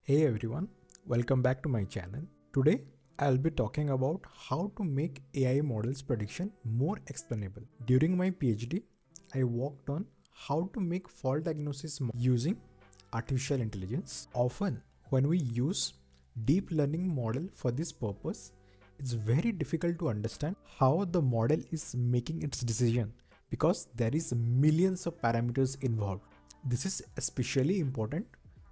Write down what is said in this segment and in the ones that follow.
Hey everyone, welcome back to my channel. Today I'll be talking about how to make AI models prediction more explainable. During my PhD, I worked on how to make fault diagnosis using artificial intelligence. Often when we use deep learning model for this purpose, it's very difficult to understand how the model is making its decision because there is millions of parameters involved. This is especially important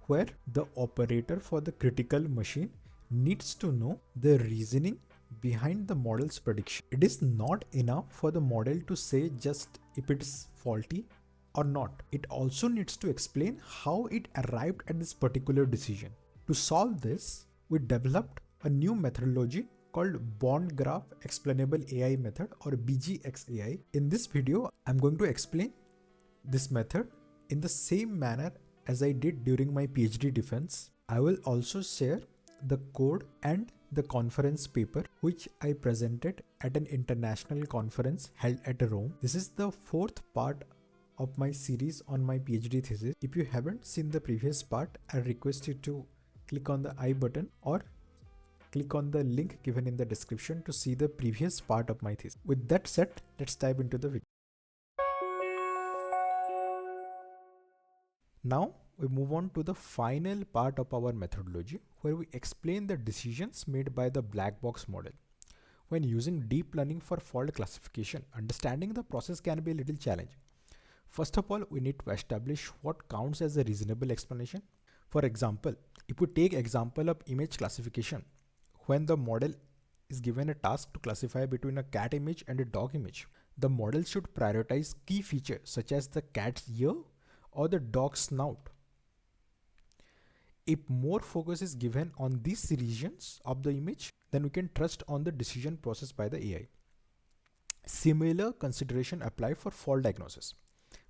where the operator for the critical machine needs to know the reasoning behind the model's prediction. It is not enough for the model to say just if it is faulty or not. It also needs to explain how it arrived at this particular decision. To solve this, we developed a new methodology called Bond Graph Explainable AI method or BGX AI. In this video, I'm going to explain this method in the same manner as I did during my PhD defense. I will also share the code and the conference paper which I presented at an international conference held at Rome. This is the fourth part of my series on my PhD thesis. If you haven't seen the previous part, I request you to click on the I button or click on the link given in the description to see the previous part of my thesis. With that said, let's dive into the video. Now we move on to the final part of our methodology where we explain the decisions made by the black box model. When using deep learning for fault classification, understanding the process can be a little challenging. First of all, we need to establish what counts as a reasonable explanation. For example, if we take example of image classification, when the model is given a task to classify between a cat image and a dog image, the model should prioritize key features such as the cat's ear or the dog's snout. If more focus is given on these regions of the image, then we can trust on the decision process by the AI. Similar consideration apply for fault diagnosis.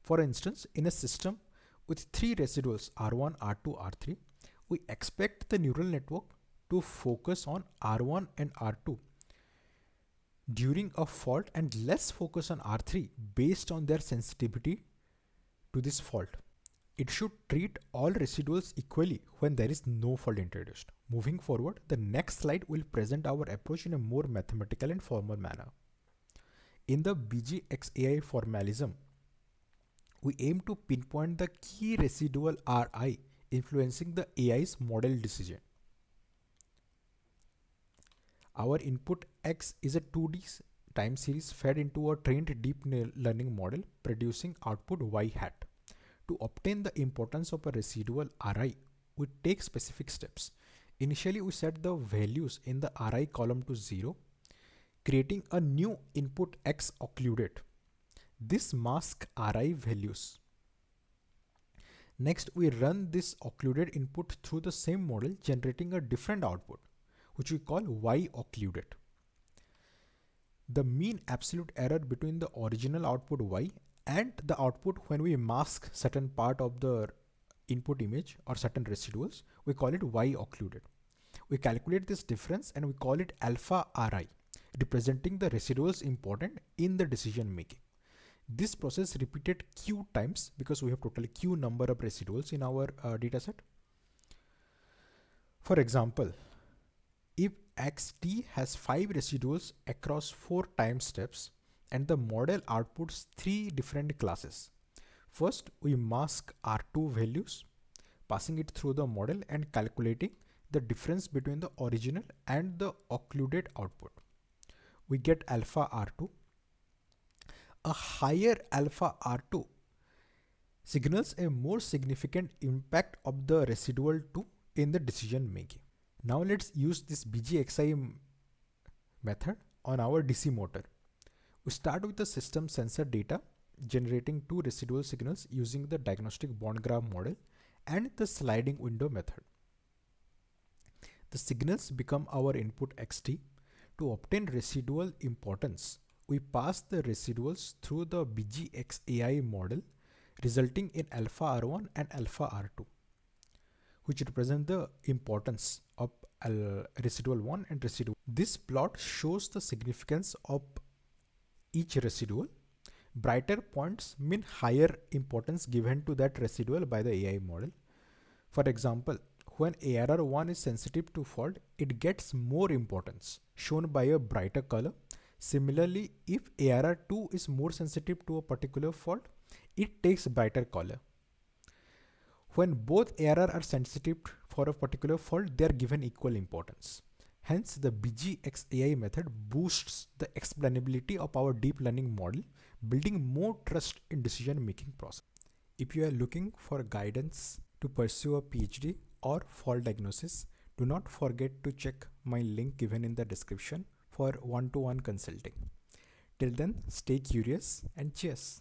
For instance, in a system with three residuals R1, R2, R3, we expect the neural network to focus on R1 and R2 during a fault and less focus on R3 based on their sensitivity to this fault. It should treat all residuals equally when there is no fault introduced. Moving forward, the next slide will present our approach in a more mathematical and formal manner. In the BGX AI formalism, we aim to pinpoint the key residual Ri influencing the AI's model decision. Our input X is a 2D time series fed into a trained deep learning model producing output Y hat. To obtain the importance of a residual Ri, we take specific steps. Initially, we set the values in the Ri column to 0, creating a new input X occluded. This masks Ri values. Next, we run this occluded input through the same model, generating a different output, which we call Y occluded. The mean absolute error between the original output Y and the output when we mask certain part of the input image or certain residuals, we call it Y occluded. We calculate this difference and we call it alpha Ri, representing the residuals important in the decision making. This process repeated Q times because we have total Q number of residuals in our dataset. For example, if xt has 5 residuals across 4 time steps and the model outputs 3 different classes. First, we mask R2 values, passing it through the model and calculating the difference between the original and the occluded output. We get alpha R2. A higher alpha R2 signals a more significant impact of the residual 2 in the decision making. Now let's use this BGXI method on our DC motor. We start with the system sensor data, generating 2 residual signals using the diagnostic bond graph model and the sliding window method. The signals become our input xt. To obtain residual importance, we pass the residuals through the BGX AI model, resulting in alpha R1 and alpha R2, which represent the importance of residual 1 and residual. This plot shows the significance of each residual. Brighter points mean higher importance given to that residual by the AI model. For example, when ARR1 is sensitive to fault, it gets more importance, shown by a brighter color. Similarly, if ARR2 is more sensitive to a particular fault, it takes brighter color. When both ARR are sensitive for a particular fault, they are given equal importance. Hence, the BGX AI method boosts the explainability of our deep learning model, building more trust in decision-making process. If you are looking for guidance to pursue a PhD or fault diagnosis, do not forget to check my link given in the description for one-to-one consulting. Till then, stay curious and cheers.